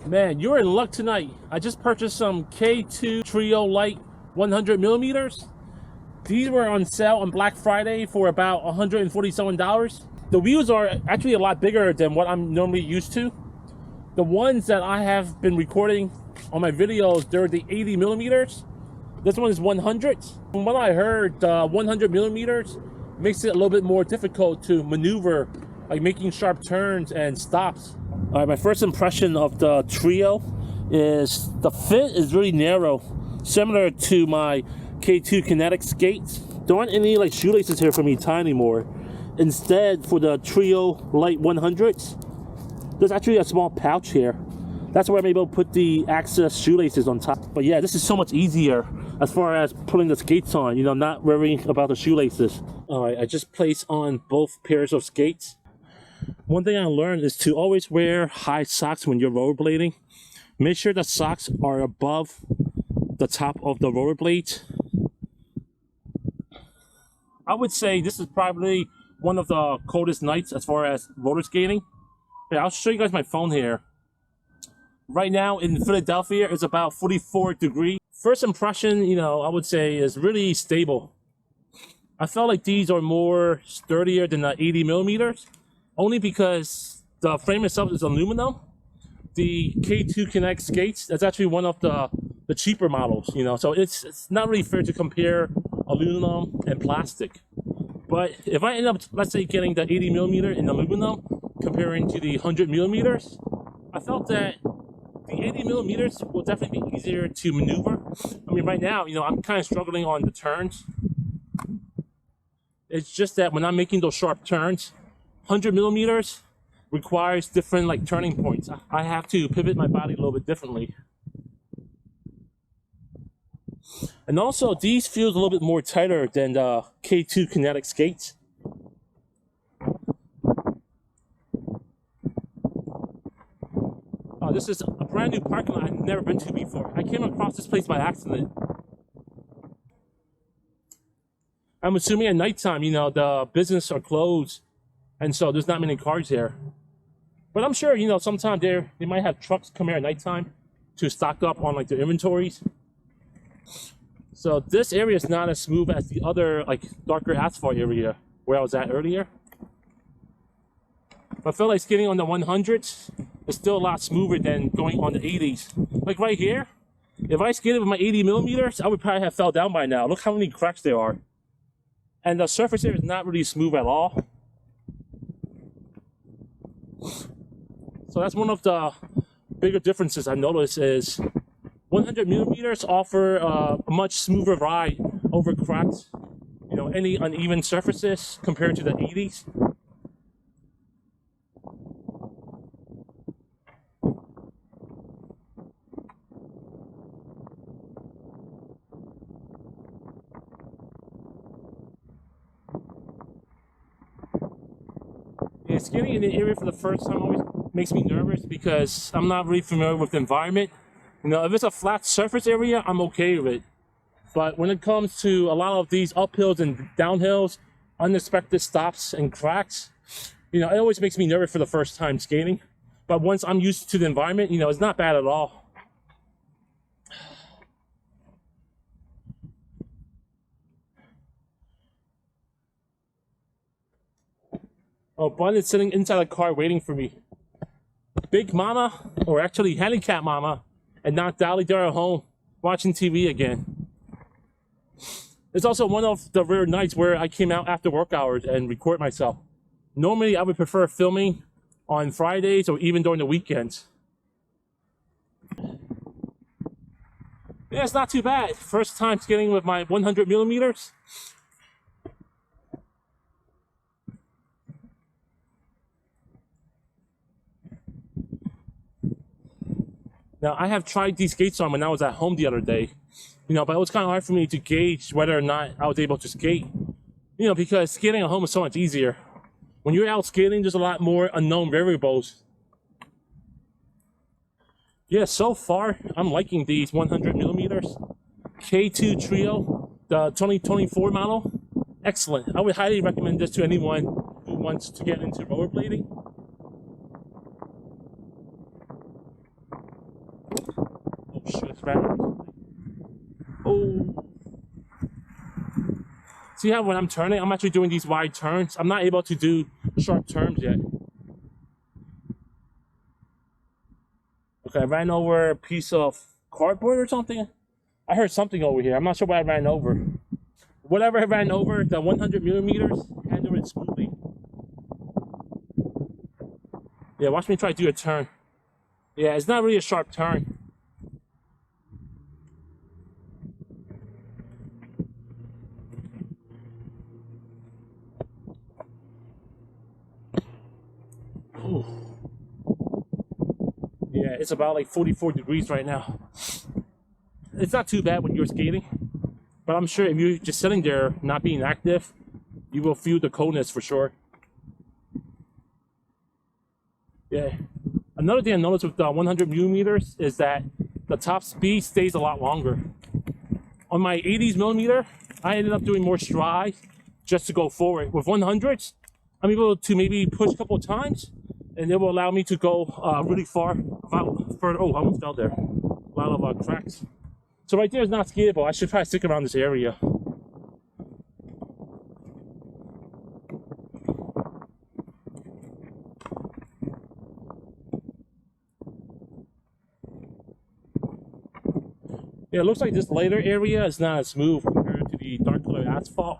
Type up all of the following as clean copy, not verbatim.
Man, you're in luck tonight. I just purchased some K2 Trio Light 100 millimeters. These were on sale on Black Friday for about $147. The wheels are actually a lot bigger than what I'm normally used to. The ones that I have been recording on my videos, they're the 80 millimeters. This one is 100. From what I heard, 100 millimeters makes it a little bit more difficult to maneuver, like making sharp turns and stops. All right, my first impression of the Trio is the fit is really narrow, similar to my K2 Kinetic skates. There aren't any like shoelaces here for me to tie anymore. Instead, for the Trio Light 100s, there's actually a small pouch here. That's where I'm able to put the access shoelaces on top. But yeah, this is so much easier as far as putting the skates on, you know, not worrying about the shoelaces. All right, I just placed on both pairs of skates. One thing I learned is to always wear high socks when you're rollerblading. Make sure the socks are above the top of the rollerblades. I would say this is probably one of the coldest nights as far as roller skating. Yeah, I'll show you guys my phone here. Right now in Philadelphia, it's about 44 degrees. First impression, you know, I would say is really stable. I felt like these are more sturdier than the 80 millimeters, only because the frame itself is aluminum. The K2 Kinetic skates, that's actually one of the cheaper models, you know, so it's not really fair to compare aluminum and plastic. But if I end up, let's say, getting the 80 millimeter in aluminum, comparing to the 100 millimeters, I felt that the 80 millimeters will definitely be easier to maneuver. I mean, right now, you know, I'm kind of struggling on the turns. It's just that when I'm making those sharp turns, 100 millimeters requires different like turning points. I have to pivot my body a little bit differently. And also, these feels a little bit more tighter than the K2 Kinetic skates. This is a brand new parking lot I've never been to before. I came across this place by accident. I'm assuming at nighttime, you know, the business are closed, and so there's not many cars here. But I'm sure, you know, sometime they might have trucks come here at nighttime to stock up on like their inventories. So this area is not as smooth as the other like darker asphalt area where I was at earlier. I felt like skating on the 100s is still a lot smoother than going on the 80s. Like right here, if I skated with my 80 millimeters, I would probably have fell down by now. Look how many cracks there are. And the surface here is not really smooth at all. So that's one of the bigger differences I noticed is 100 millimeters offer a much smoother ride over cracks, you know, any uneven surfaces compared to the 80s. Yeah, skating in the area for the first time always makes me nervous because I'm not really familiar with the environment. You know, if it's a flat surface area, I'm okay with it. But when it comes to a lot of these uphills and downhills, unexpected stops and cracks, you know, it always makes me nervous for the first time skating. But once I'm used to the environment, you know, it's not bad at all. Oh, Bun is sitting inside the car waiting for me. Big Mama, or actually Handicap Mama, and not Dolly, they're at home watching TV again. It's also one of the rare nights where I came out after work hours and record myself. Normally, I would prefer filming on Fridays or even during the weekends. Yeah, it's not too bad. First time skating with my 100 millimeters. Now, I have tried these skates on when I was at home the other day, you know, but it was kind of hard for me to gauge whether or not I was able to skate, you know, because skating at home is so much easier. When you're out skating, there's a lot more unknown variables. Yeah, so far, I'm liking these 100 millimeters. K2 Trio, the 2024 model. Excellent. I would highly recommend this to anyone who wants to get into rollerblading. ran over. Oh. See how when I'm turning, I'm actually doing these wide turns. I'm not able to do sharp turns yet. Okay, I ran over a piece of cardboard or something. I heard something over here. I'm not sure what I ran over. Whatever I ran over, the 100 millimeters, handled it smoothly. Yeah, watch me try to do a turn. Yeah, it's not really a sharp turn. Ooh. Yeah, it's about like 44 degrees right now. It's not too bad when you're skating, but I'm sure if you're just sitting there not being active, you will feel the coldness for sure. Yeah. Another thing I noticed with the 100 millimeters is that the top speed stays a lot longer. On my 80s millimeter, I ended up doing more strides just to go forward. With 100s, I'm able to maybe push a couple of times, and it will allow me to go really far. Further. Oh, I almost fell there. A lot of cracks. So right there is not skatable. I should probably stick around this area. Yeah, it looks like this later area is not as smooth compared to the dark colored asphalt.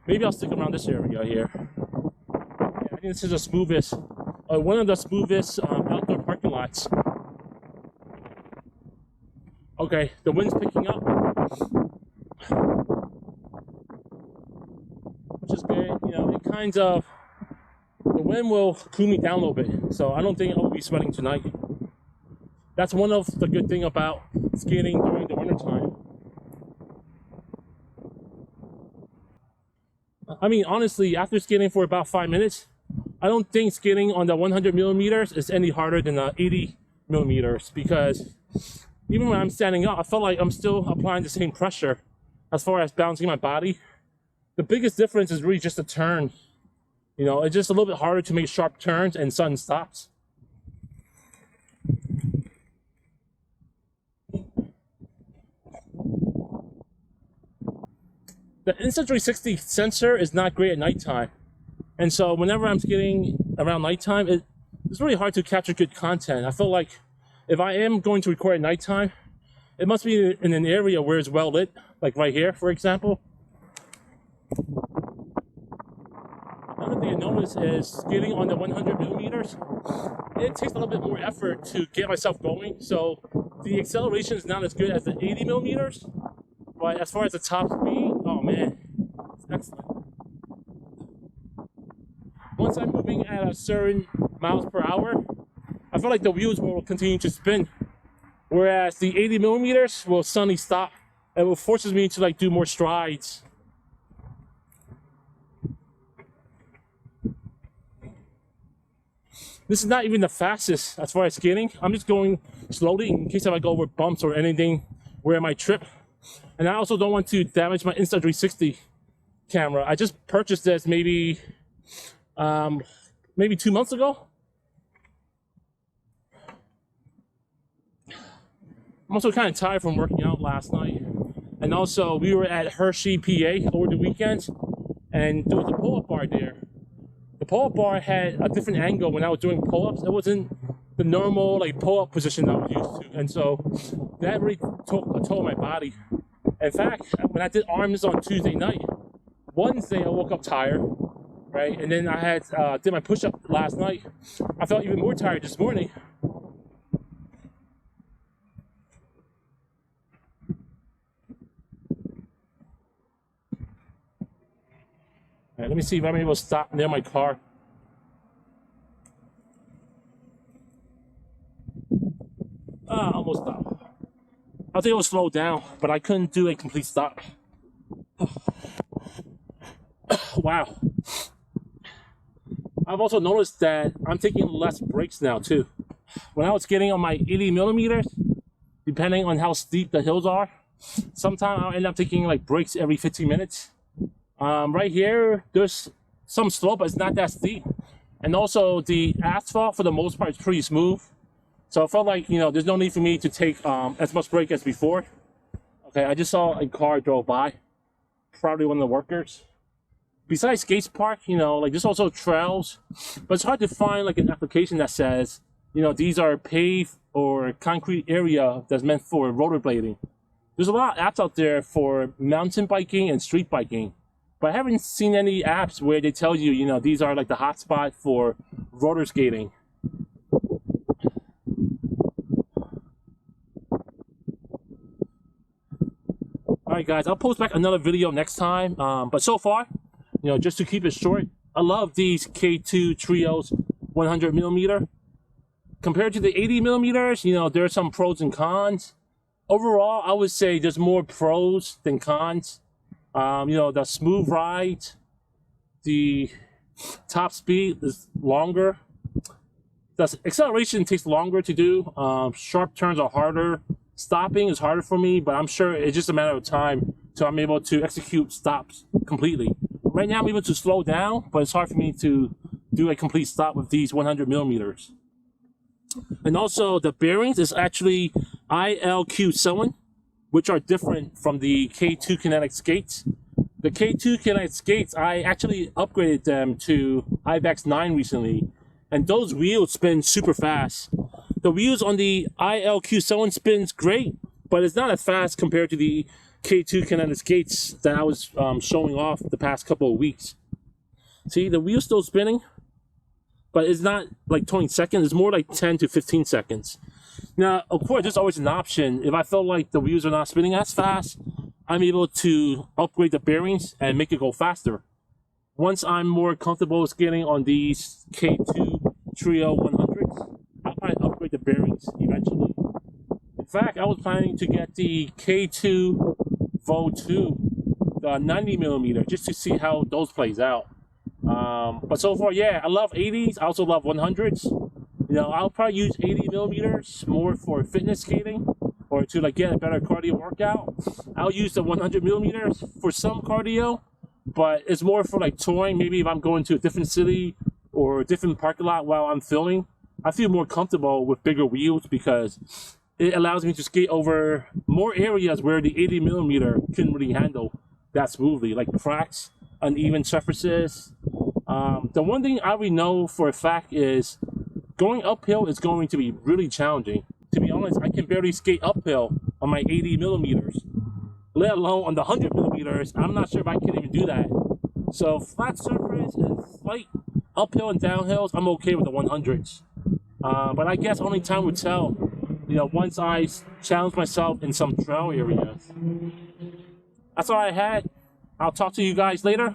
Maybe I'll stick around this area here. Yeah, I think this is the smoothest, one of the smoothest outdoor parking lots. Okay, the wind's picking up, which is good. You know, it kind of, the wind will cool me down a little bit, so I don't think I'll be sweating tonight. That's one of the good things about skating during the wintertime. I mean, honestly, after skating for about 5 minutes, I don't think skating on the 100 millimeters is any harder than the 80 millimeters, because even when I'm standing up, I felt like I'm still applying the same pressure as far as balancing my body. The biggest difference is really just the turn. You know, it's just a little bit harder to make sharp turns and sudden stops. The Insta360 sensor is not great at nighttime. And so whenever I'm skating around nighttime, it's really hard to capture good content. I feel like if I am going to record at nighttime, it must be in an area where it's well lit, like right here, for example. Another thing I noticed is skating on the 100 millimeters, it takes a little bit more effort to get myself going. So the acceleration is not as good as the 80 millimeters, but as far as the top speed, oh man, it's excellent. Once I'm moving at a certain miles per hour, I feel like the wheels will continue to spin, whereas the 80 millimeters will suddenly stop, and it forces me to like do more strides. This is not even the fastest as far as skating. I'm just going slowly in case if I go over bumps or anything where I might trip. And I also don't want to damage my Insta360 camera. I just purchased this maybe 2 months ago. I'm also kind of tired from working out last night. And also, we were at Hershey, PA over the weekend, and there was a pull-up bar there. The pull-up bar had a different angle when I was doing pull-ups. It wasn't the normal like pull-up position I was used to. And so that really took a toll on my body. In fact, when I did arms on Tuesday night, Wednesday I woke up tired, right? And then I had did my push-up last night. I felt even more tired this morning. All right, let me see if I'm able to stop near my car. Almost stopped. I was able to slow down, but I couldn't do a complete stop. Wow. I've also noticed that I'm taking less breaks now too. When I was skating on my 80 millimeters, depending on how steep the hills are, sometimes I'll end up taking like breaks every 15 minutes. Right here, there's some slope, but it's not that steep. And also the asphalt, for the most part, is pretty smooth. So I felt like, you know, there's no need for me to take as much break as before. Okay, I just saw a car drove by, probably one of the workers. Besides skates park, you know, like there's also trails, but it's hard to find like an application that says, you know, these are paved or concrete area that's meant for rollerblading. There's a lot of apps out there for mountain biking and street biking, but I haven't seen any apps where they tell you, you know, these are like the hot spot for roller skating. Alright guys, I'll post back another video next time, but so far, you know, just to keep it short, I love these K2 Trios 100mm. Compared to the 80mm, you know, there are some pros and cons. Overall, I would say there's more pros than cons. You know, the smooth ride, the top speed is longer. The acceleration takes longer to do. Sharp turns are harder. Stopping is harder for me, but I'm sure it's just a matter of time till I'm able to execute stops completely. Right now, I'm able to slow down, but it's hard for me to do a complete stop with these 100mm. And also, the bearings is actually ILQ7, which are different from the K2 Kinetic skates. The K2 Kinetic skates, I actually upgraded them to IVAX 9 recently, and those wheels spin super fast. The wheels on the ILQ7 spins great, but it's not as fast compared to the K2 Kinetic skates that I was showing off the past couple of weeks. See, the wheel's still spinning, but it's not like 20 seconds, it's more like 10 to 15 seconds. Now, of course, there's always an option. If I feel like the wheels are not spinning as fast, I'm able to upgrade the bearings and make it go faster. Once I'm more comfortable skating on these K2 Trio 100s, I'll probably upgrade the bearings eventually. In fact, I was planning to get the K2 Vo 2, the 90mm, just to see how those plays out. But so far, yeah, I love 80s. I also love 100s. You know, I'll probably use 80mm more for fitness skating or to like get a better cardio workout. I'll use the 100mm for some cardio, but it's more for like touring. Maybe if I'm going to a different city or a different parking lot while I'm filming, I feel more comfortable with bigger wheels because it allows me to skate over more areas where the 80mm couldn't really handle that smoothly, like cracks, uneven surfaces. The one thing I already know for a fact is going uphill is going to be really challenging. To be honest, I can barely skate uphill on my 80mm, let alone on the 100mm. I'm not sure if I can even do that. So flat surface and slight uphill and downhills, I'm okay with the 100s. But I guess only time will tell, you know, once I challenge myself in some trail areas. That's all I had. I'll talk to you guys later.